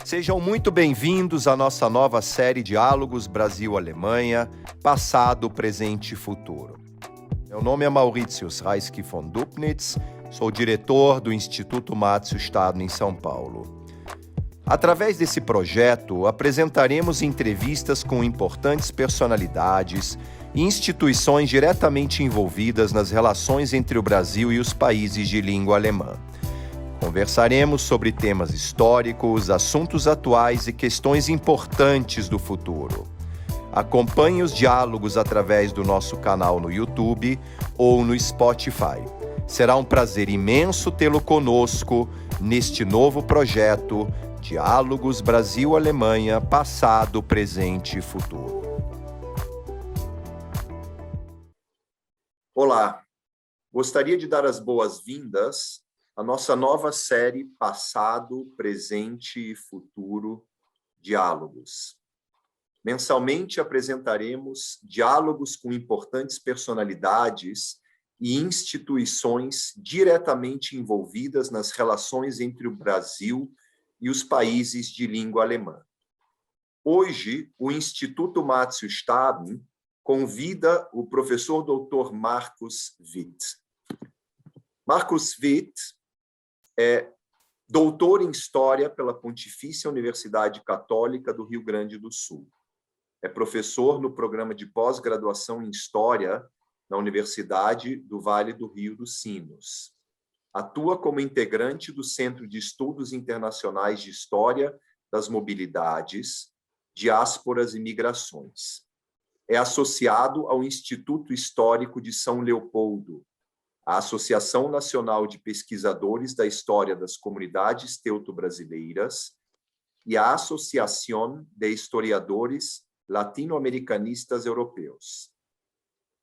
Sejam muito bem-vindos à nossa nova série Diálogos Brasil-Alemanha, Passado, Presente e Futuro. Meu nome é Mauritius Reisky von Dubnitz, sou diretor do Instituto Max-Staden em São Paulo. Através desse projeto, apresentaremos entrevistas com importantes personalidades e instituições diretamente envolvidas nas relações entre o Brasil e os países de língua alemã. Conversaremos sobre temas históricos, assuntos atuais e questões importantes do futuro. Acompanhe os diálogos através do nosso canal no YouTube ou no Spotify. Será um prazer imenso tê-lo conosco neste novo projeto Diálogos Brasil-Alemanha, Passado, Presente e Futuro. Olá, gostaria de dar as boas-vindas a nossa nova série Passado, Presente e Futuro Diálogos. Mensalmente apresentaremos diálogos com importantes personalidades e instituições diretamente envolvidas nas relações entre o Brasil e os países de língua alemã. Hoje, o Instituto Max-Staden convida o professor Dr. Markus Witt. Markus Witt é doutor em História pela Pontifícia Universidade Católica do Rio Grande do Sul. É professor no programa de pós-graduação em História na Universidade do Vale do Rio dos Sinos. Atua como integrante do Centro de Estudos Internacionais de História das Mobilidades, Diásporas e Migrações. É associado ao Instituto Histórico de São Leopoldo, a Associação Nacional de Pesquisadores da História das Comunidades Teuto-Brasileiras e a Associação de Historiadores Latino-Americanistas Europeus.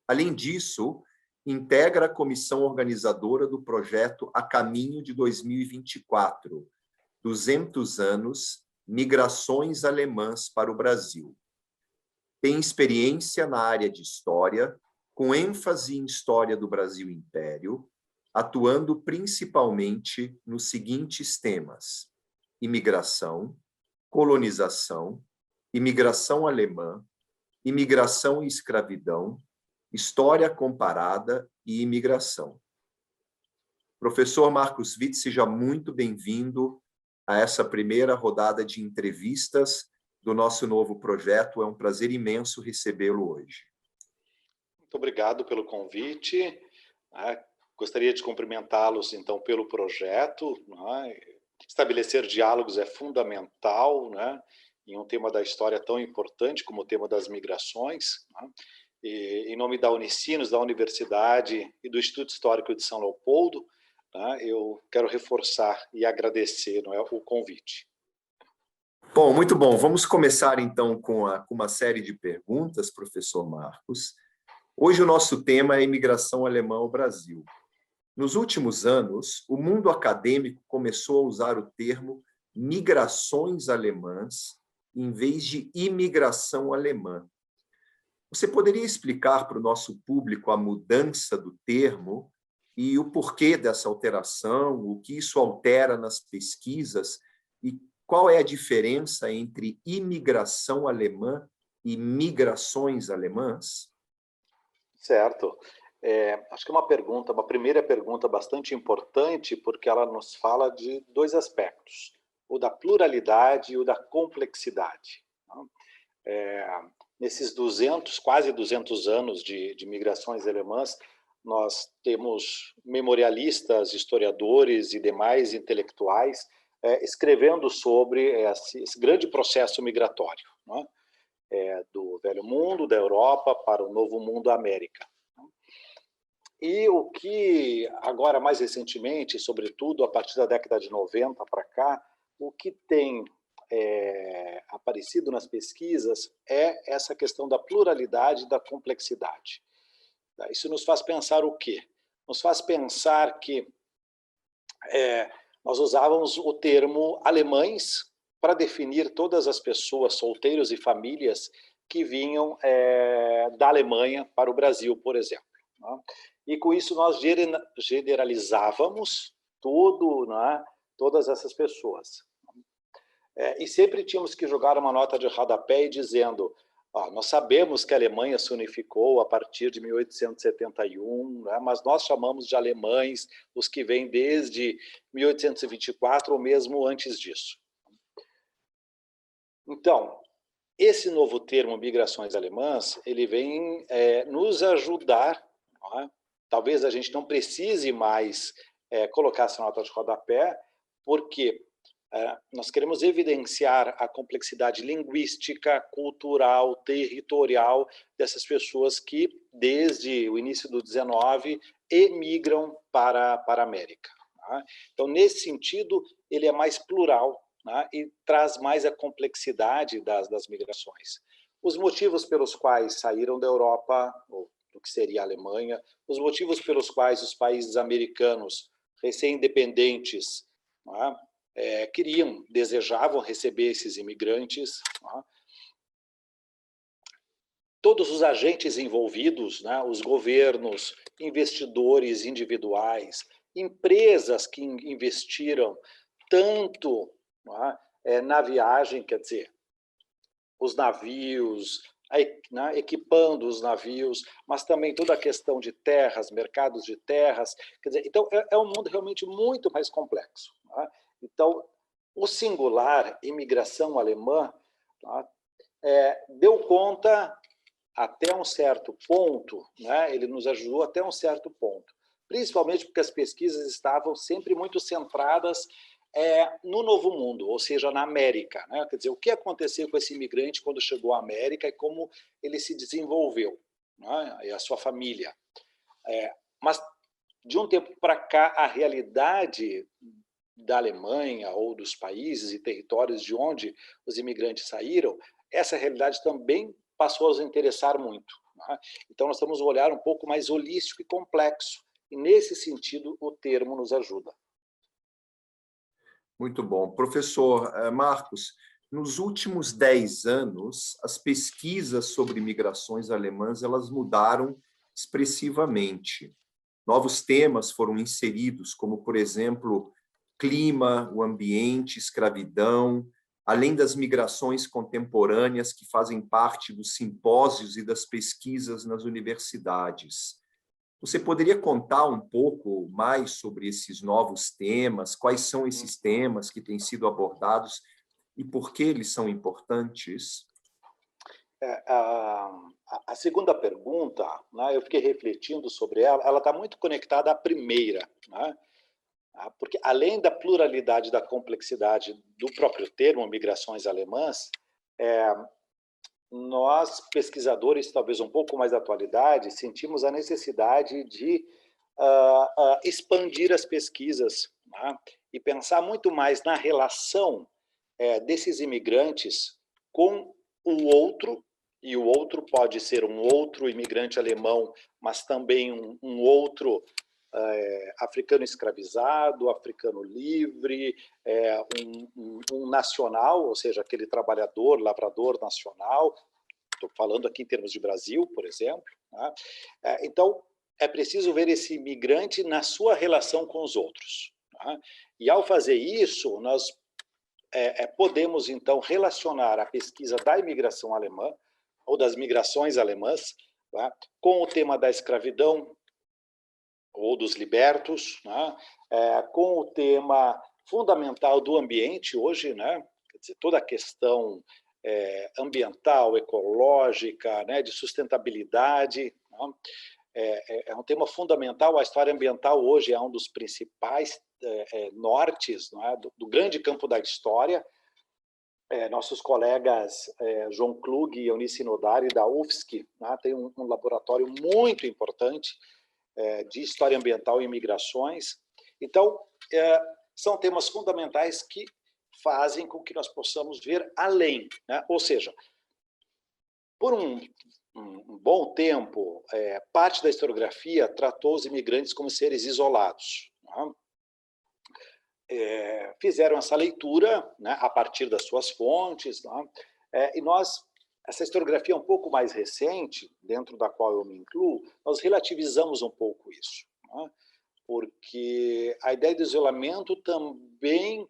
Além disso, integra a comissão organizadora do projeto A Caminho de 2024, 200 anos, Migrações Alemãs para o Brasil. Tem experiência na área de História, com ênfase em História do Brasil Império, atuando principalmente nos seguintes temas: imigração, colonização, imigração alemã, imigração e escravidão, história comparada e imigração. Professor Markus Witt, seja muito bem-vindo a essa primeira rodada de entrevistas do nosso novo projeto. É um prazer imenso recebê-lo hoje. Muito obrigado pelo convite. Gostaria de cumprimentá-los, então, pelo projeto. Estabelecer diálogos é fundamental, em um tema da história tão importante como o tema das migrações. E, em nome da Unicinos, da Universidade e do Instituto Histórico de São Leopoldo, eu quero reforçar e agradecer o convite. Bom, muito bom. Vamos começar, então, com uma série de perguntas, professor Markus. Hoje o nosso tema é imigração alemã ao Brasil. Nos últimos anos, o mundo acadêmico começou a usar o termo migrações alemãs em vez de imigração alemã. Você poderia explicar para o nosso público a mudança do termo e o porquê dessa alteração, o que isso altera nas pesquisas e qual é a diferença entre imigração alemã e migrações alemãs? Certo. Acho que uma primeira pergunta bastante importante, porque ela nos fala de dois aspectos, o da pluralidade e o da complexidade. Nesses quase 200 anos de migrações alemãs, nós temos memorialistas, historiadores e demais intelectuais escrevendo sobre esse grande processo migratório, do Velho Mundo, da Europa, para o Novo Mundo, a América. E o que, agora mais recentemente, sobretudo a partir da década de 90 para cá, o que tem aparecido nas pesquisas é essa questão da pluralidade e da complexidade. Isso nos faz pensar o quê? Nos faz pensar que nós usávamos o termo alemães para definir todas as pessoas, solteiros e famílias, que vinham da Alemanha para o Brasil, por exemplo. E com isso nós generalizávamos todas essas pessoas. E sempre tínhamos que jogar uma nota de rodapé dizendo: nós sabemos que a Alemanha se unificou a partir de 1871, né, mas nós chamamos de alemães os que vêm desde 1824 ou mesmo antes disso. Então, esse novo termo, migrações alemãs, ele vem nos ajudar, não é? Talvez a gente não precise mais colocar essa nota de rodapé, porque nós queremos evidenciar a complexidade linguística, cultural, territorial dessas pessoas que, desde o início do 19, emigram para a América. Tá? Então, nesse sentido, ele é mais plural, né, e traz mais a complexidade das migrações. Os motivos pelos quais saíram da Europa, ou do que seria a Alemanha, os motivos pelos quais os países americanos recém-independentes, né, desejavam receber esses imigrantes, né? Todos os agentes envolvidos, né, os governos, investidores individuais, empresas que investiram tanto, né, na viagem, quer dizer, os navios, né, equipando os navios, mas também toda a questão de terras, mercados de terras, quer dizer, então é um mundo realmente muito mais complexo. Né? Então, o singular, imigração alemã, tá, deu conta até um certo ponto, né, ele nos ajudou até um certo ponto, principalmente porque as pesquisas estavam sempre muito centradas no Novo Mundo, ou seja, na América. Né? Quer dizer, o que aconteceu com esse imigrante quando chegou à América e como ele se desenvolveu, né? E a sua família. Mas, de um tempo para cá, a realidade da Alemanha ou dos países e territórios de onde os imigrantes saíram, essa realidade também passou a nos interessar muito. Né? Então, nós temos um olhar um pouco mais holístico e complexo, e, nesse sentido, o termo nos ajuda. Muito bom. Professor Marcos, nos últimos 10 anos, as pesquisas sobre migrações alemãs elas mudaram expressivamente. Novos temas foram inseridos, como, por exemplo, clima, o ambiente, escravidão, além das migrações contemporâneas que fazem parte dos simpósios e das pesquisas nas universidades. Você poderia contar um pouco mais sobre esses novos temas? Quais são esses temas que têm sido abordados e por que eles são importantes? A segunda pergunta, né, eu fiquei refletindo sobre ela está muito conectada à primeira, né? Porque, além da pluralidade e da complexidade do próprio termo migrações alemãs, nós, pesquisadores, talvez um pouco mais da atualidade, sentimos a necessidade de expandir as pesquisas, né? E pensar muito mais na relação desses imigrantes com o outro, e o outro pode ser um outro imigrante alemão, mas também um outro africano escravizado, africano livre, um nacional, ou seja, aquele trabalhador, lavrador nacional. Estou falando aqui em termos de Brasil, por exemplo. Né? Então, é preciso ver esse imigrante na sua relação com os outros. Né? E, ao fazer isso, nós podemos, então, relacionar a pesquisa da imigração alemã, ou das migrações alemãs, né, com o tema da escravidão, ou dos libertos, né, com o tema fundamental do ambiente hoje, né, quer dizer, toda a questão ambiental, ecológica, né, de sustentabilidade. Né, é um tema fundamental. A história ambiental hoje é um dos principais nortes, não é, do grande campo da história. Nossos colegas João Klug e Eunice Nodari, da UFSC, né, têm um laboratório muito importante de história ambiental e migrações. Então, são temas fundamentais que fazem com que nós possamos ver além. Né? Ou seja, por um bom tempo, parte da historiografia tratou os imigrantes como seres isolados. Né? Fizeram essa leitura, né, a partir das suas fontes, né? E nós, essa historiografia um pouco mais recente, dentro da qual eu me incluo, nós relativizamos um pouco isso, né? Porque a ideia do isolamento também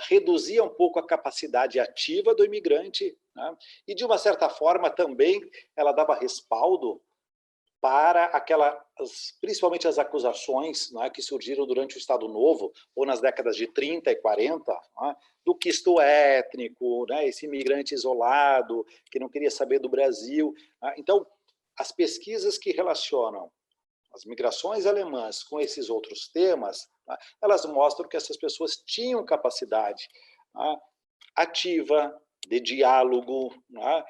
reduzia um pouco a capacidade ativa do imigrante, né? E, de uma certa forma, também ela dava respaldo para principalmente as acusações, né, que surgiram durante o Estado Novo, ou nas décadas de 30 e 40, né, do quisto étnico, né, esse imigrante isolado, que não queria saber do Brasil. Né? Então, as pesquisas que relacionam as migrações alemãs com esses outros temas, né, elas mostram que essas pessoas tinham capacidade, né, ativa, de diálogo, né,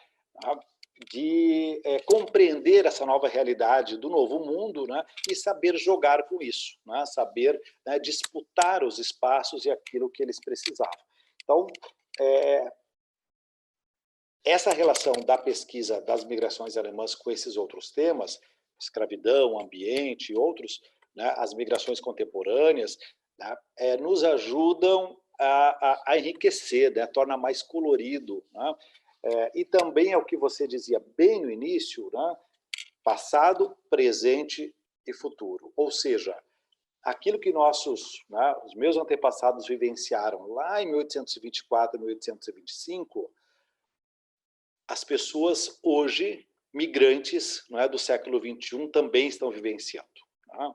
de compreender essa nova realidade do novo mundo, né, e saber jogar com isso, né, saber, né, disputar os espaços e aquilo que eles precisavam. Então, essa relação da pesquisa das migrações alemãs com esses outros temas, escravidão, ambiente e outros, né, as migrações contemporâneas, né, nos ajudam a enriquecer, né, torna mais colorido, né, e também é o que você dizia bem no início, né, passado, presente e futuro. Ou seja, aquilo que né, os meus antepassados vivenciaram lá em 1824, 1825, as pessoas hoje, migrantes, né, do século XXI, também estão vivenciando. Né?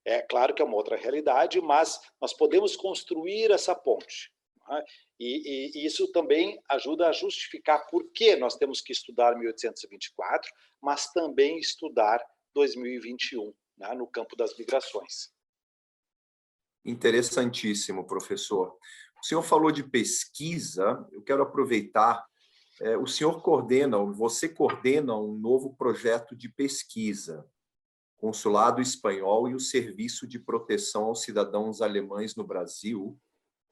É claro que é uma outra realidade, mas nós podemos construir essa ponte. Né? E isso também ajuda a justificar por que nós temos que estudar 1824, mas também estudar 2021, né, no campo das migrações. Interessantíssimo, professor. O senhor falou de pesquisa, eu quero aproveitar. O senhor você coordena um novo projeto de pesquisa, Consulado Espanhol e o Serviço de Proteção aos Cidadãos Alemães no Brasil,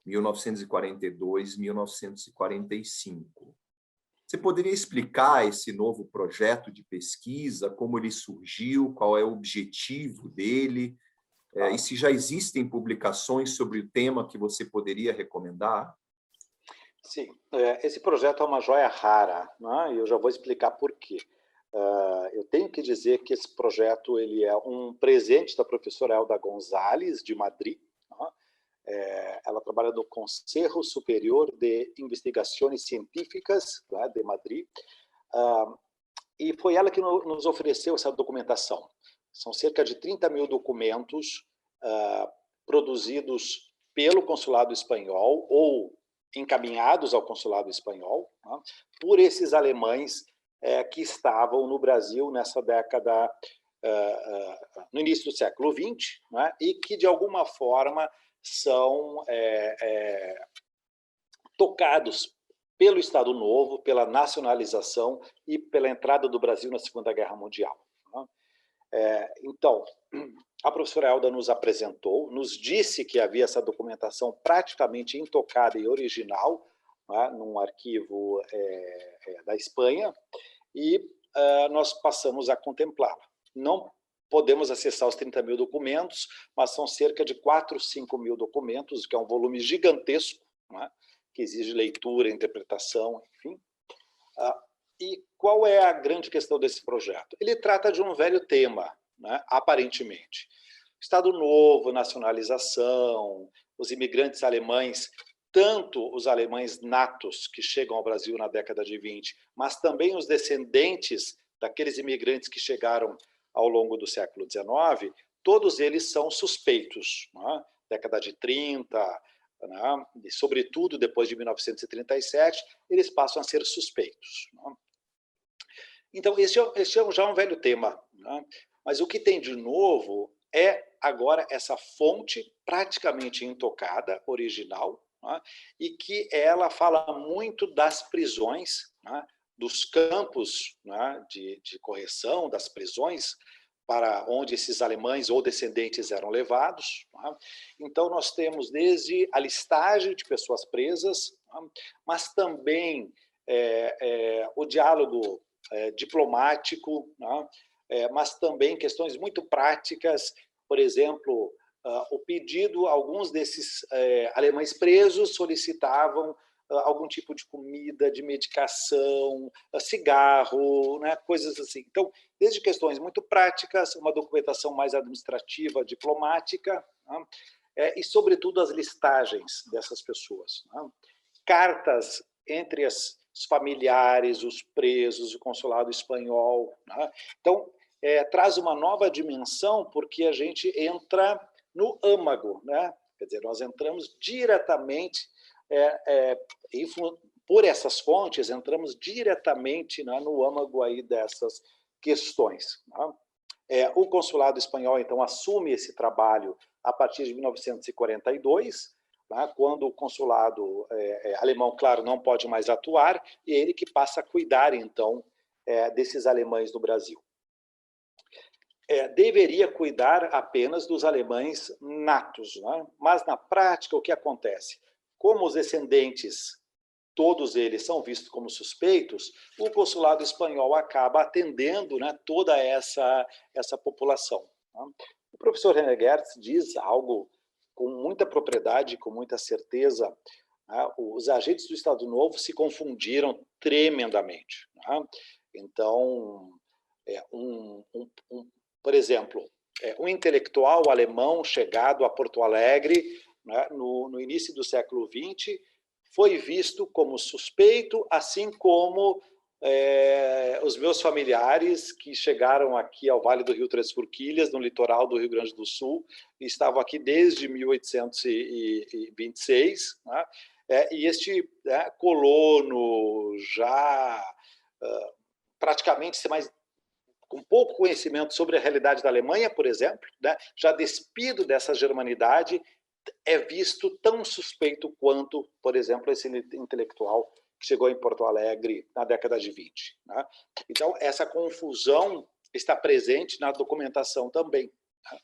1942-1945. Você poderia explicar esse novo projeto de pesquisa, como ele surgiu, qual é o objetivo dele, e se já existem publicações sobre o tema que você poderia recomendar? Sim, esse projeto é uma joia rara, né? E eu já vou explicar por quê. Eu tenho que dizer que esse projeto ele é um presente da professora Elda Gonzalez, de Madrid. Né? Ela trabalha no Conselho Superior de Investigações Científicas, né, de Madrid, e foi ela que nos ofereceu essa documentação. São cerca de 30 mil documentos produzidos pelo Consulado Espanhol ou encaminhados ao Consulado Espanhol, né, por esses alemães que estavam no Brasil nessa década, no início do século XX, né, e que, de alguma forma, são tocados pelo Estado Novo, pela nacionalização e pela entrada do Brasil na Segunda Guerra Mundial. Né. Então, a professora Elda nos apresentou, nos disse que havia essa documentação praticamente intocada e original, né, num arquivo da Espanha, e nós passamos a contemplá-la. Não podemos acessar os 30 mil documentos, mas são cerca de 4, 5 mil documentos, que é um volume gigantesco, né, que exige leitura, interpretação, enfim. E qual é a grande questão desse projeto? Ele trata de um velho tema, né, aparentemente. Estado Novo, nacionalização, os imigrantes alemães, tanto os alemães natos que chegam ao Brasil na década de 20, mas também os descendentes daqueles imigrantes que chegaram ao longo do século XIX, todos eles são suspeitos. Né? Década de 30, né? E, sobretudo depois de 1937, eles passam a ser suspeitos. Né? Então, esse é já um velho tema. Né? Mas o que tem de novo é agora essa fonte praticamente intocada, original, né? E que ela fala muito das prisões, né? Dos campos, né? de correção, das prisões, para onde esses alemães ou descendentes eram levados. Né? Então, nós temos desde a listagem de pessoas presas, né? Mas também o diálogo diplomático, né? Mas também questões muito práticas, por exemplo, o pedido, alguns desses alemães presos solicitavam algum tipo de comida, de medicação, cigarro, né, coisas assim. Então, desde questões muito práticas, uma documentação mais administrativa, diplomática, né, e, sobretudo, as listagens dessas pessoas, né? Cartas entre os familiares, os presos, o consulado espanhol, né? Então, traz uma nova dimensão, porque a gente entra no âmago, né? Quer dizer, nós entramos diretamente, por essas fontes, entramos diretamente, né, no âmago aí dessas questões, né? O consulado espanhol, então, assume esse trabalho a partir de 1942, né, quando o consulado alemão, claro, não pode mais atuar, e é ele que passa a cuidar, então, desses alemães no Brasil. Deveria cuidar apenas dos alemães natos, né? Mas, na prática, o que acontece? Como os descendentes, todos eles são vistos como suspeitos, o consulado espanhol acaba atendendo, né, toda essa população, né? O professor René Gertz diz algo com muita propriedade, com muita certeza, né? Os agentes do Estado Novo se confundiram tremendamente, né? Então, por exemplo, um intelectual alemão chegado a Porto Alegre, né, no início do século XX, foi visto como suspeito, assim como os meus familiares que chegaram aqui ao Vale do Rio Três Forquilhas, no litoral do Rio Grande do Sul, e estavam aqui desde 1826, né? E este colono já praticamente com pouco conhecimento sobre a realidade da Alemanha, por exemplo, né, já despido dessa germanidade, é visto tão suspeito quanto, por exemplo, esse intelectual que chegou em Porto Alegre na década de 20. Né? Então, essa confusão está presente na documentação também. Né?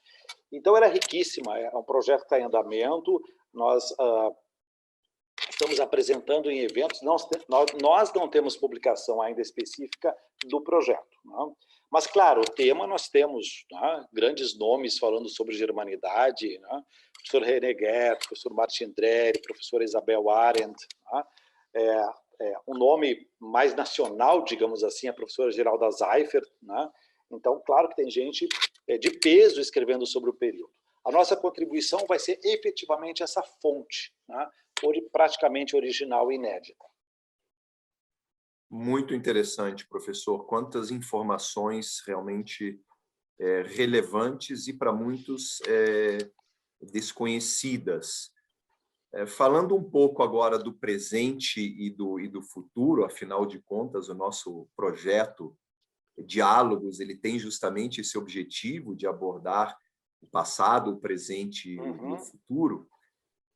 Então, ela é riquíssima, é um projeto que está em andamento, nós estamos apresentando em eventos, nós não temos publicação ainda específica do projeto. Né? Mas, claro, o tema nós temos, né, grandes nomes falando sobre germanidade, né? Professor René Gertz, professor Martin Dreher, professora Isabel Arendt, né? Um nome mais nacional, digamos assim, a professora Geralda Seifert, né? Então, claro que tem gente de peso escrevendo sobre o período. A nossa contribuição vai ser efetivamente essa fonte, né? Praticamente original e inédita. Muito interessante, professor. Quantas informações realmente relevantes e, para muitos, desconhecidas. Falando um pouco agora do presente e do futuro, afinal de contas, o nosso projeto Diálogos ele tem justamente esse objetivo de abordar o passado, o presente e o futuro.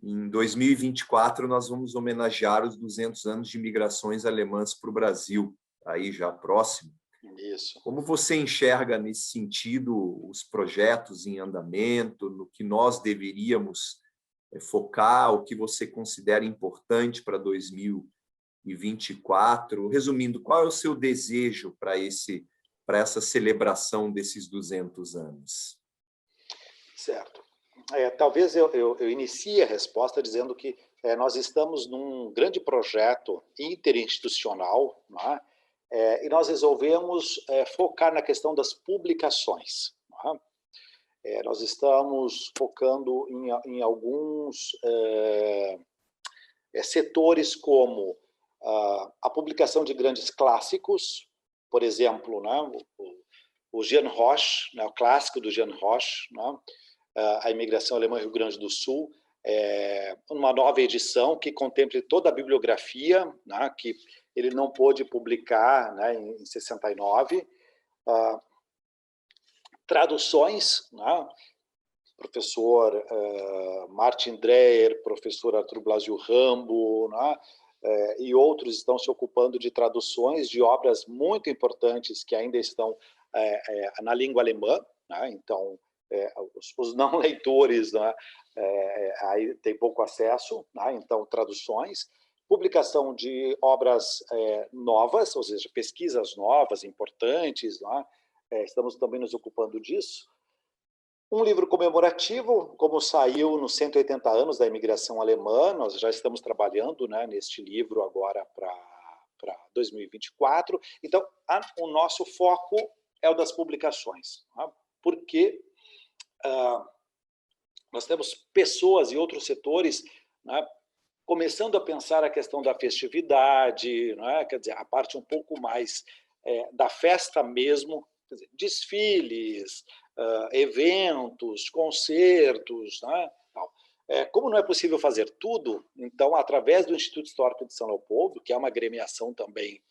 Em 2024, nós vamos homenagear os 200 anos de migrações alemãs para o Brasil, aí já próximo. Isso. Como você enxerga, nesse sentido, os projetos em andamento, no que nós deveríamos focar, o que você considera importante para 2024? Resumindo, qual é o seu desejo para essa celebração desses 200 anos? Certo. Talvez eu inicie a resposta dizendo que nós estamos num grande projeto interinstitucional, né? E nós resolvemos focar na questão das publicações. Né? Nós estamos focando em alguns setores como a publicação de grandes clássicos, por exemplo, né? O Jean Roche, né? O clássico do Jean Roche, né? A imigração alemã Rio Grande do Sul, uma nova edição que contemple toda a bibliografia, né, que ele não pôde publicar, né, em 69. Traduções, né, professor Martin Dreher, professor Arthur Blasio Rambo, né, e outros estão se ocupando de traduções de obras muito importantes que ainda estão na língua alemã, né, então os não leitores, né, aí tem pouco acesso, né, então traduções, publicação de obras novas, ou seja, pesquisas novas, importantes, né, estamos também nos ocupando disso. Um livro comemorativo, como saiu nos 180 anos da imigração alemã, nós já estamos trabalhando, né, neste livro agora para 2024. Então, o nosso foco é o das publicações, né, porque nós temos pessoas e outros setores, né, começando a pensar a questão da festividade, né, quer dizer, a parte um pouco mais da festa mesmo, quer dizer, desfiles, eventos, concertos, né, tal. Como não é possível fazer tudo, então, através do Instituto Histórico de São Leopoldo, que é uma agremiação também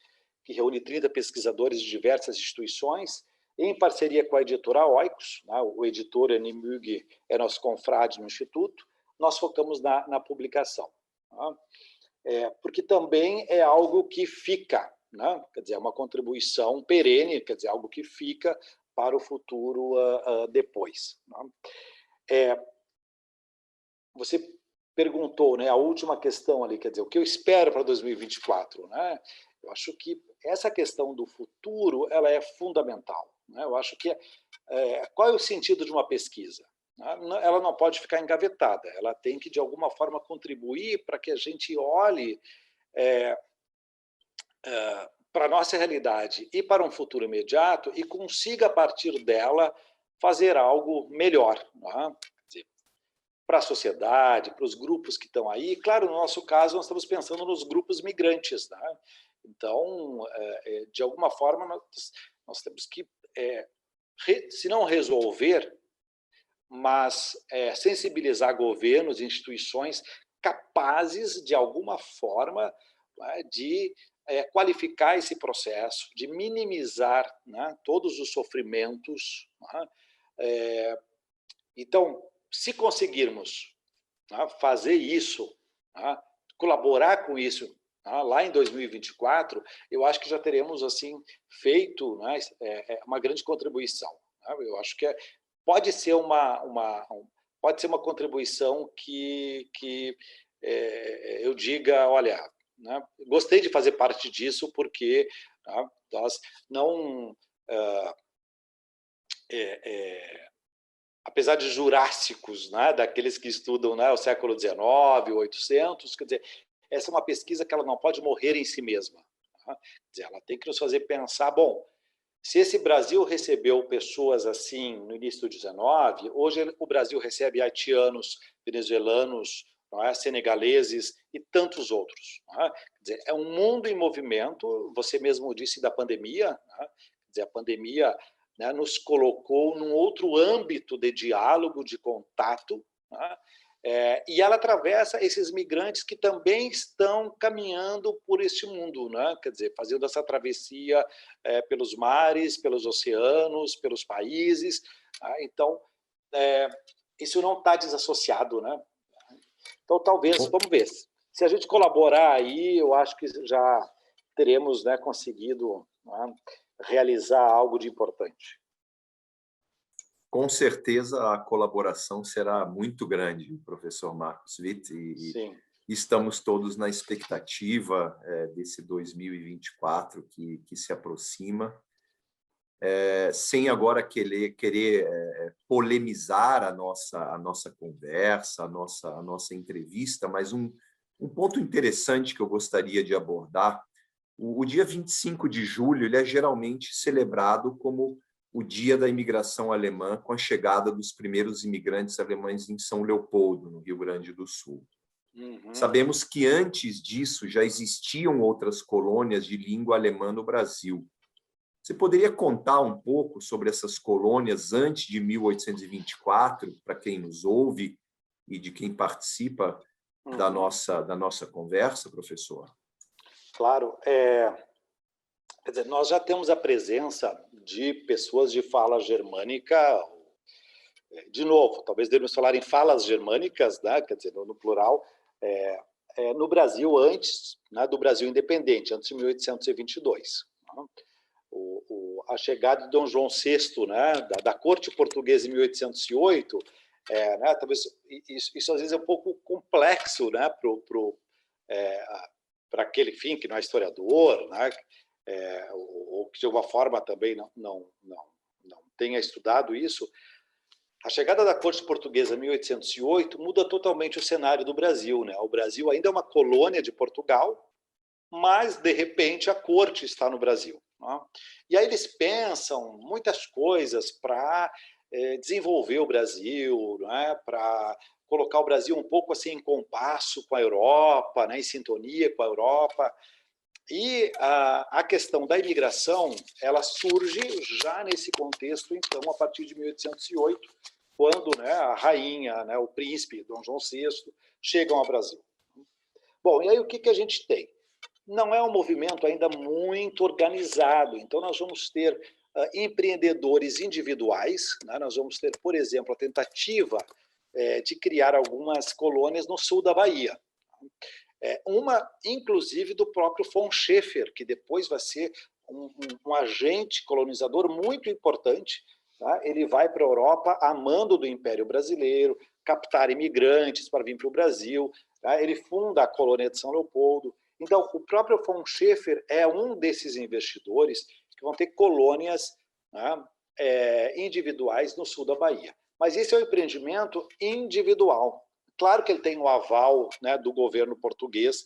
que reúne 30 pesquisadores de diversas instituições, em parceria com a editora Oikos, né, o editor Animug é nosso confrade no Instituto, nós focamos na publicação. Tá? Porque também é algo que fica, né? Quer dizer, é uma contribuição perene, quer dizer, algo que fica para o futuro depois. Né? Você perguntou, né, a última questão ali, quer dizer, o que eu espero para 2024, né? Eu acho que essa questão do futuro, ela é fundamental, né? Eu acho que qual é o sentido de uma pesquisa? Ela não pode ficar engavetada, ela tem que, de alguma forma, contribuir para que a gente olhe para a nossa realidade e para um futuro imediato e consiga, a partir dela, fazer algo melhor, né? Para a sociedade, para os grupos que estão aí. Claro, no nosso caso, nós estamos pensando nos grupos migrantes. Né? Então, de alguma forma, nós temos que, se não resolver, mas sensibilizar governos e instituições capazes, de alguma forma, de qualificar esse processo, de minimizar, né, todos os sofrimentos. Né? Então, se conseguirmos, né, fazer isso, né, colaborar com isso, né, lá em 2024, eu acho que já teremos assim feito, né, uma grande contribuição. Né? Eu acho que pode ser pode ser uma contribuição que eu diga, olha, né, gostei de fazer parte disso porque, né, nós não apesar de jurássicos, né, daqueles que estudam, né, o século XIX, o 800, quer dizer, essa é uma pesquisa que ela não pode morrer em si mesma. Tá? Quer dizer, ela tem que nos fazer pensar, bom, se esse Brasil recebeu pessoas assim no início do XIX, hoje o Brasil recebe haitianos, venezuelanos, não é, senegaleses e tantos outros. Não é? Quer dizer, é um mundo em movimento, você mesmo disse da pandemia, não é? Quer dizer, a pandemia, né, nos colocou num outro âmbito de diálogo, de contato, né? E ela atravessa esses migrantes que também estão caminhando por este mundo, né? Quer dizer, fazendo essa travessia pelos mares, pelos oceanos, pelos países. Tá? Então, isso não está desassociado, né? Então, talvez, vamos ver, se a gente colaborar aí, eu acho que já teremos, né, conseguido, né, realizar algo de importante. Com certeza a colaboração será muito grande, professor Marcos Witt, e estamos todos na expectativa desse 2024 que se aproxima, sem agora querer polemizar a nossa conversa, a nossa entrevista, mas um ponto interessante que eu gostaria de abordar, o dia 25 de julho ele é geralmente celebrado como o dia da imigração alemã, com a chegada dos primeiros imigrantes alemães em São Leopoldo, no Rio Grande do Sul. Uhum. Sabemos que antes disso já existiam outras colônias de língua alemã no Brasil. Você poderia contar um pouco sobre essas colônias antes de 1824, para quem nos ouve e de quem participa da nossa conversa, professor? Claro. Quer dizer, nós já temos a presença de pessoas de fala germânica, de novo, talvez devemos falar em falas germânicas, né? Quer dizer, no plural, no Brasil antes, né, do Brasil independente, antes de 1822. Né? A chegada de Dom João VI, né, da corte portuguesa em 1808, né, talvez isso às vezes é um pouco complexo, né, para aquele fim que não é historiador, né, ou que de alguma forma também não tenha estudado isso. A chegada da corte portuguesa em 1808 muda totalmente o cenário do Brasil, né? O Brasil ainda é uma colônia de Portugal, mas de repente a corte está no Brasil. Né? E aí eles pensam muitas coisas para desenvolver o Brasil, né, para colocar o Brasil um pouco assim em compasso com a Europa, né, em sintonia com a Europa. E a questão da imigração, ela surge já nesse contexto, então, a partir de 1808, quando, né, a rainha, né, o príncipe Dom João VI chegam ao Brasil. Bom, e aí o que a gente tem? Não é um movimento ainda muito organizado, então nós vamos ter empreendedores individuais, né? Nós vamos ter, por exemplo, a tentativa de criar algumas colônias no sul da Bahia. Uma, inclusive, do próprio von Schäfer, que depois vai ser um agente colonizador muito importante. Tá? Ele vai para a Europa a mando do Império Brasileiro, captar imigrantes para vir para o Brasil. Tá? Ele funda a colônia de São Leopoldo. Então, o próprio von Schäfer é um desses investidores que vão ter colônias, né, individuais no sul da Bahia. Mas esse é um empreendimento individual. Claro que ele tem o aval, né, do governo português,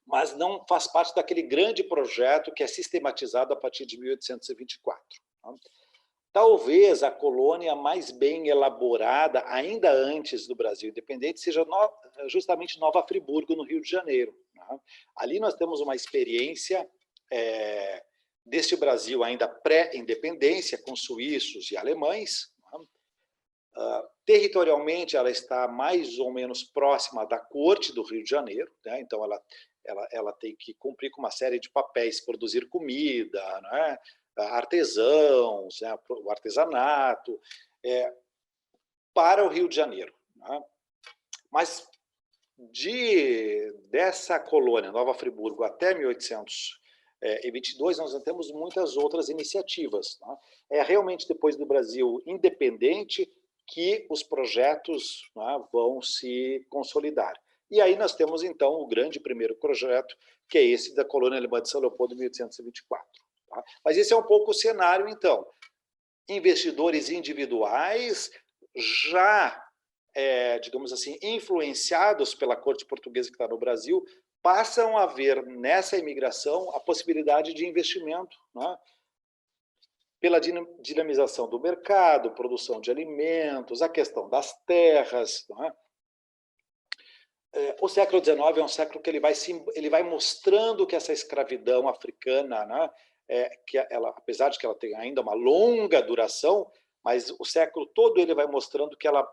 mas não faz parte daquele grande projeto que é sistematizado a partir de 1824. Talvez a colônia mais bem elaborada, ainda antes do Brasil independente, seja justamente Nova Friburgo, no Rio de Janeiro. Ali nós temos uma experiência desse Brasil ainda pré-independência, com suíços e alemães. Territorialmente, ela está mais ou menos próxima da corte do Rio de Janeiro, né? Então ela tem que cumprir com uma série de papéis, produzir comida, né? Artesãos, né? O artesanato, para o Rio de Janeiro. Né? Mas dessa colônia, Nova Friburgo, até 1822, nós temos muitas outras iniciativas. Né? É realmente depois do Brasil independente que os projetos, né, vão se consolidar. E aí nós temos, então, o grande primeiro projeto, que é esse da colônia alemã de São Leopoldo, em 1824. Tá? Mas esse é um pouco o cenário, então. Investidores individuais já, digamos assim, influenciados pela corte portuguesa que está no Brasil, passam a ver nessa imigração a possibilidade de investimento, né? Pela dinamização do mercado, produção de alimentos, a questão das terras. Não é? O século XIX é um século que ele vai mostrando que essa escravidão africana, né, que ela, apesar de que ela tem ainda uma longa duração, mas o século todo ele vai mostrando que ela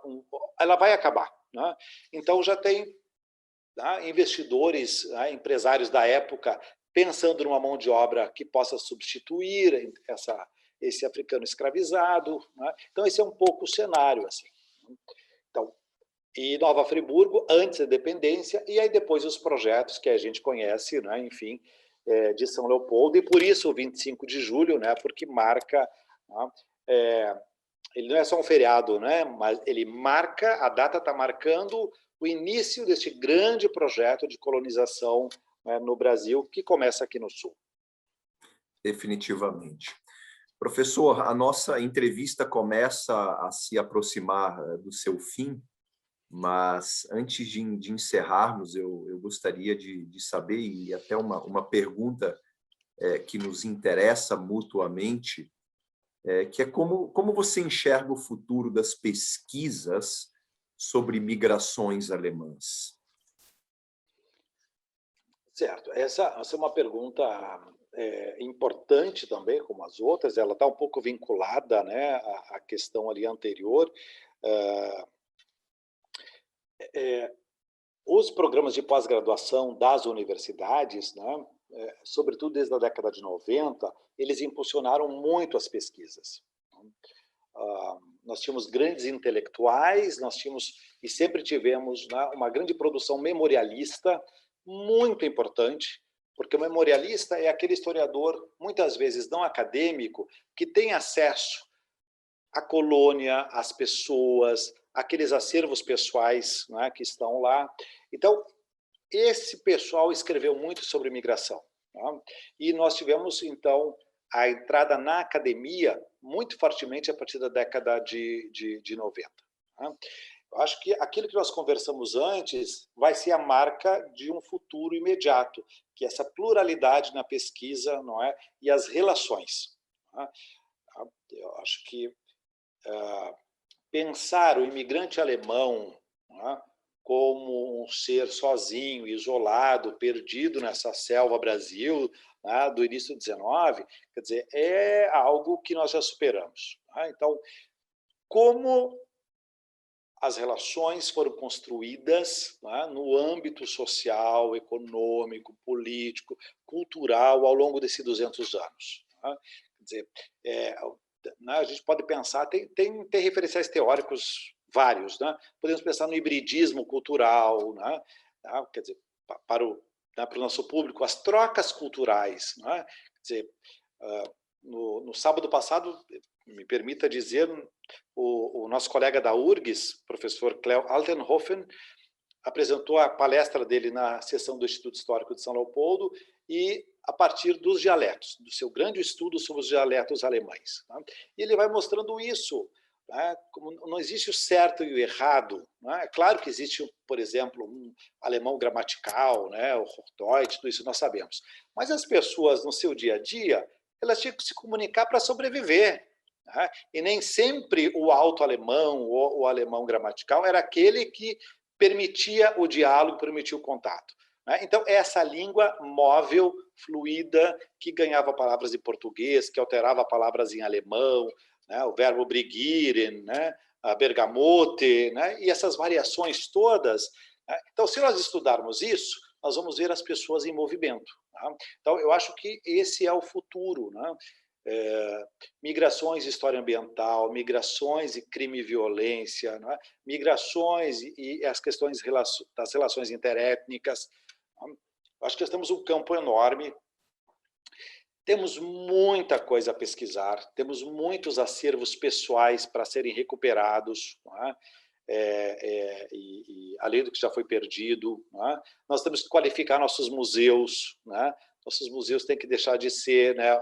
vai acabar. Né? Então já tem, né, investidores, né, empresários da época, pensando numa mão de obra que possa substituir esse africano escravizado. Né? Então, esse é um pouco o cenário. Assim. Então, e Nova Friburgo, antes da independência, e aí depois os projetos que a gente conhece, né? Enfim, de São Leopoldo, e por isso o 25 de julho, né? Porque marca... Né? Ele não é só um feriado, né? Mas ele marca, a data está marcando o início deste grande projeto de colonização, né, no Brasil, que começa aqui no Sul. Definitivamente. Professor, a nossa entrevista começa a se aproximar do seu fim, mas antes de encerrarmos, eu gostaria de saber, e até uma pergunta que nos interessa mutuamente, que é como você enxerga o futuro das pesquisas sobre migrações alemãs? Certo. Essa é uma pergunta importante também, como as outras. Ela está um pouco vinculada, né, à questão ali anterior. Os programas de pós-graduação das universidades, né, sobretudo desde a década de 90, eles impulsionaram muito as pesquisas. Nós tínhamos grandes intelectuais, nós tínhamos e sempre tivemos, né, uma grande produção memorialista, muito importante, porque o memorialista é aquele historiador, muitas vezes não acadêmico, que tem acesso à colônia, às pessoas, aqueles acervos pessoais, né, que estão lá. Então, esse pessoal escreveu muito sobre imigração. Né? E nós tivemos, então, a entrada na academia muito fortemente a partir da década de 90. Né? Eu acho que aquilo que nós conversamos antes vai ser a marca de um futuro imediato, que é essa pluralidade na pesquisa, não é? E as relações. Não é? Eu acho que pensar o imigrante alemão, né, como um ser sozinho, isolado, perdido nessa selva Brasil, né, do início do XIX, quer dizer, é algo que nós já superamos. Né? Então, como as relações foram construídas, né, no âmbito social, econômico, político, cultural ao longo desses 200 anos. Né? Quer dizer, né, a gente pode pensar, tem referenciais teóricos vários. Né? Podemos pensar no hibridismo cultural, né? Quer dizer, para o nosso público, as trocas culturais. Né? Quer dizer, no sábado passado, me permita dizer, o nosso colega da URGS, professor Cleo Altenhofen, apresentou a palestra dele na sessão do Instituto Histórico de São Leopoldo e a partir dos dialetos, do seu grande estudo sobre os dialetos alemães. Né? E ele vai mostrando isso, né? Como não existe o certo e o errado. Né? É claro que existe, por exemplo, um alemão gramatical, né? O Hochdeutsch, tudo isso nós sabemos. Mas as pessoas, no seu dia a dia, elas tinham que se comunicar para sobreviver. Né? E nem sempre o alto-alemão ou o alemão gramatical era aquele que permitia o diálogo, permitia o contato. Né? Então, essa língua móvel, fluida, que ganhava palavras em português, que alterava palavras em alemão, né? O verbo brigieren, né? A bergamote, né? E essas variações todas. Né? Então, se nós estudarmos isso, nós vamos ver as pessoas em movimento. Né? Então, eu acho que esse é o futuro. Né? Migrações e história ambiental, migrações e crime e violência, né? Migrações e as questões das relações interétnicas. Né? Acho que nós temos um campo enorme, temos muita coisa a pesquisar, temos muitos acervos pessoais para serem recuperados, né? Além do que já foi perdido. Né? Nós temos que qualificar nossos museus, né? Nossos museus têm que deixar de ser, né,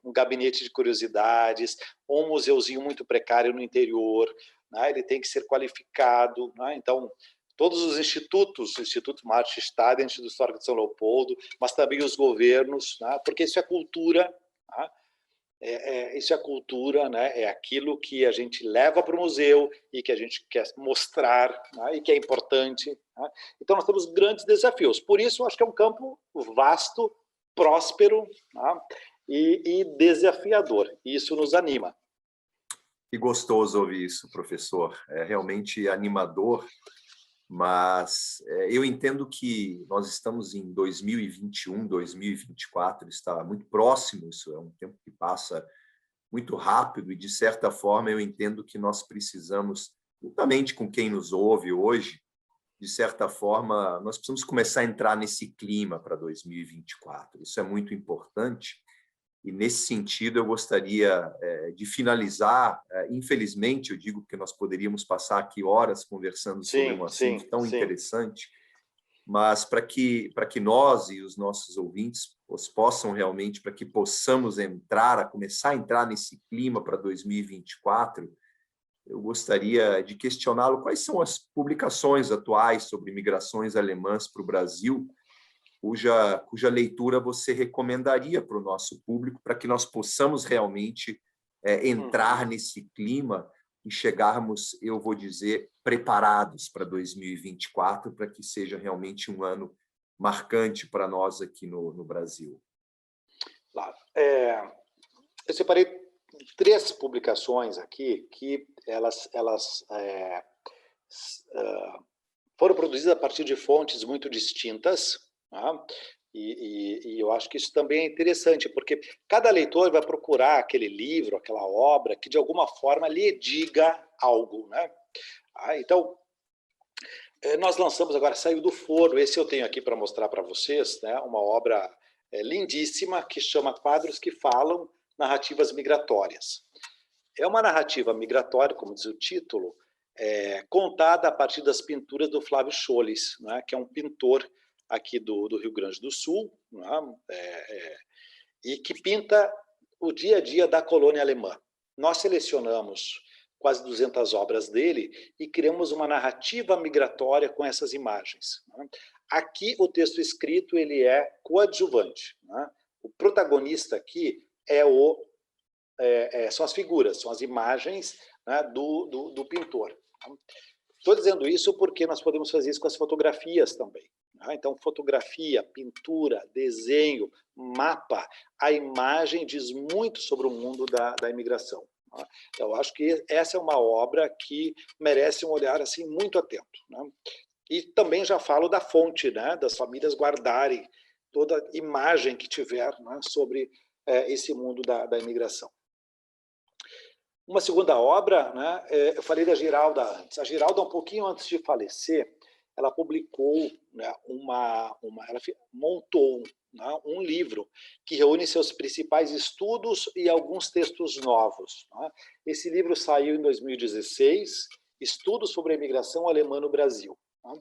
um gabinete de curiosidades, ou um museuzinho muito precário no interior. Né? Ele tem que ser qualificado. Né? Então, todos os institutos, o Instituto Martin Staden, o Instituto Histórico de São Leopoldo, mas também os governos, né? Porque isso é cultura. Né? Isso é cultura, né? É aquilo que a gente leva para o museu e que a gente quer mostrar, né? E que é importante. Né? Então, nós temos grandes desafios. Por isso, acho que é um campo vasto, próspero, né? E desafiador. E isso nos anima. Que gostoso ouvir isso, professor. É realmente animador, mas eu entendo que nós estamos em 2021, 2024, está muito próximo, isso é um tempo que passa muito rápido e, de certa forma, eu entendo que nós precisamos, juntamente com quem nos ouve hoje, de certa forma, nós precisamos começar a entrar nesse clima para 2024. Isso é muito importante. E, nesse sentido, eu gostaria de finalizar. Infelizmente, eu digo que nós poderíamos passar aqui horas conversando sobre um assunto tão interessante, mas para que nós e os nossos ouvintes possam realmente, para que possamos começar a entrar nesse clima para 2024, eu gostaria de questioná-lo quais são as publicações atuais sobre migrações alemãs para o Brasil, cuja leitura você recomendaria para o nosso público, para que nós possamos realmente entrar nesse clima e chegarmos, eu vou dizer, preparados para 2024, para que seja realmente um ano marcante para nós aqui no Brasil. Claro. Eu separei 3 publicações aqui que elas foram produzidas a partir de fontes muito distintas. Né? E eu acho que isso também é interessante, porque cada leitor vai procurar aquele livro, aquela obra, que de alguma forma lhe diga algo. Né? Então, nós lançamos agora, saiu do forno, esse eu tenho aqui para mostrar para vocês, né? Uma obra lindíssima que chama Quadros que Falam, Narrativas Migratórias. É uma narrativa migratória, como diz o título, contada a partir das pinturas do Flávio Scholes, né? Que é um pintor aqui do Rio Grande do Sul, né? E que pinta o dia a dia da colônia alemã. Nós selecionamos quase 200 obras dele e criamos uma narrativa migratória com essas imagens. Né? Aqui, o texto escrito ele é coadjuvante. Né? O protagonista aqui são as figuras, são as imagens né, do pintor. Estou dizendo isso porque nós podemos fazer isso com as fotografias também. Né? Então, fotografia, pintura, desenho, mapa, a imagem diz muito sobre o mundo da imigração. Né? Eu acho que essa é uma obra que merece um olhar assim muito atento. Né? E também já falo da fonte, né, das famílias guardarem toda imagem que tiver, né, sobre esse mundo da imigração. Uma segunda obra, né, eu falei da Giralda antes. A Giralda, um pouquinho antes de falecer, ela publicou, né, ela montou, né, um livro que reúne seus principais estudos e alguns textos novos. Né? Esse livro saiu em 2016, Estudos sobre a Imigração Alemã no Brasil. Né?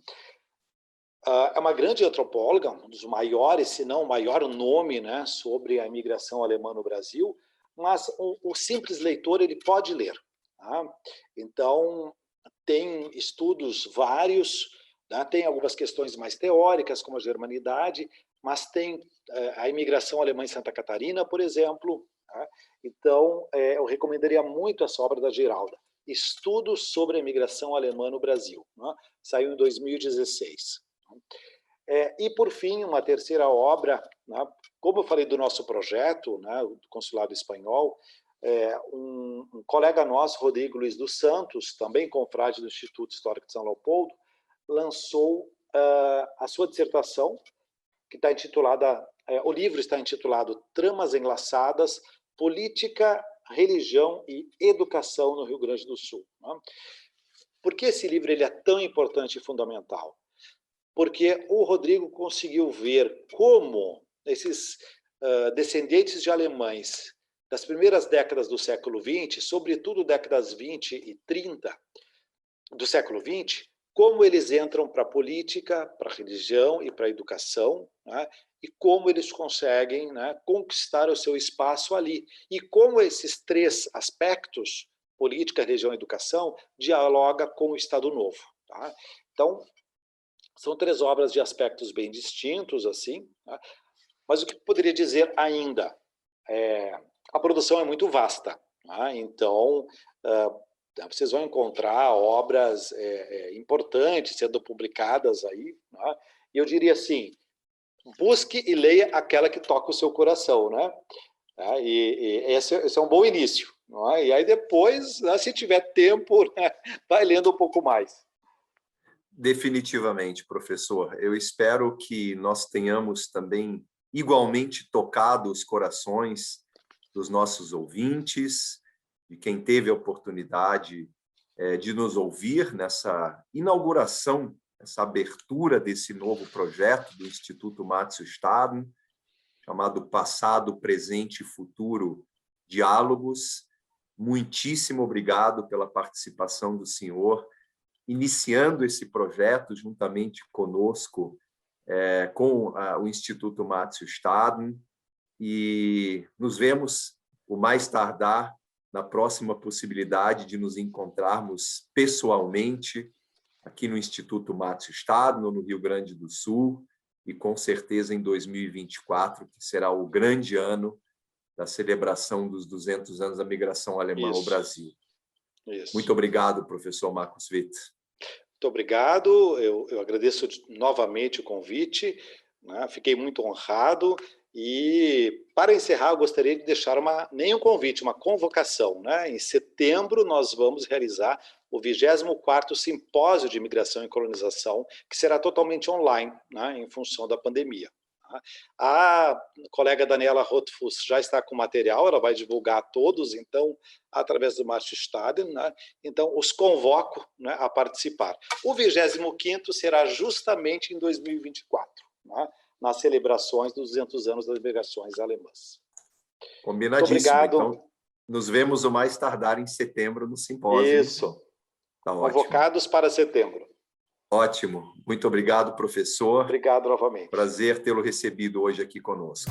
É uma grande antropóloga, um dos maiores, se não o maior nome, né, sobre a imigração alemã no Brasil, mas o simples leitor ele pode ler. Tá? Então, tem estudos vários, né? Tem algumas questões mais teóricas, como a germanidade, mas tem a imigração alemã em Santa Catarina, por exemplo. Tá? Então, eu recomendaria muito essa obra da Giralda, Estudos sobre a Imigração Alemã no Brasil. Né? Saiu em 2016. E, por fim, uma terceira obra, né, como eu falei do nosso projeto, né, do Consulado Espanhol, um colega nosso, Rodrigo Luiz dos Santos, também confrade do Instituto Histórico de São Leopoldo, lançou a sua dissertação, que está intitulada, o livro está intitulado Tramas Enlaçadas, Política, Religião e Educação no Rio Grande do Sul. Né? Por que esse livro ele é tão importante e fundamental? Porque o Rodrigo conseguiu ver como esses descendentes de alemães das primeiras décadas do século XX, sobretudo décadas 20 e 30 do século XX, como eles entram para a política, para a religião e para a educação, né? E como eles conseguem, né, conquistar o seu espaço ali. E como esses três aspectos, política, religião e educação, dialoga com o Estado Novo. Tá? Então, são três obras de aspectos bem distintos, assim, né? Mas o que eu poderia dizer ainda? A produção é muito vasta, né? Então, vocês vão encontrar obras importantes sendo publicadas aí, né? E eu diria assim, busque e leia aquela que toca o seu coração, né? E esse é um bom início. Não é? E aí depois, né, se tiver tempo, né, vai lendo um pouco mais. Definitivamente, professor. Eu espero que nós tenhamos também igualmente tocado os corações dos nossos ouvintes, de quem teve a oportunidade de nos ouvir nessa inauguração, essa abertura desse novo projeto do Instituto Márcio Staden, chamado Passado, Presente e Futuro Diálogos. Muitíssimo obrigado pela participação do senhor, iniciando esse projeto juntamente conosco, com o Instituto Márcio Staden, e nos vemos o mais tardar na próxima possibilidade de nos encontrarmos pessoalmente aqui no Instituto Márcio Staden, no Rio Grande do Sul, e com certeza em 2024, que será o grande ano da celebração dos 200 anos da migração alemã ao Brasil. Isso. Muito obrigado, professor Marcos Witt. Muito obrigado, eu agradeço novamente o convite, né? Fiquei muito honrado e, para encerrar, eu gostaria de deixar nem um convite, uma convocação. Né? Em setembro, nós vamos realizar o 24º Simpósio de Imigração e Colonização, que será totalmente online, né? Em função da pandemia. A colega Daniela Rothfuss já está com material, ela vai divulgar a todos, então, através do Márcio Staden, né? Então, os convoco, né, a participar. O 25º será justamente em 2024, né, nas celebrações dos 200 anos das migrações alemãs. Combinadíssimo. Muito obrigado. Então, nos vemos o mais tardar em setembro no simpósio. Isso. Tá, convocados ótimo. Para setembro. Ótimo. Muito obrigado, professor. Obrigado novamente. Prazer tê-lo recebido hoje aqui conosco.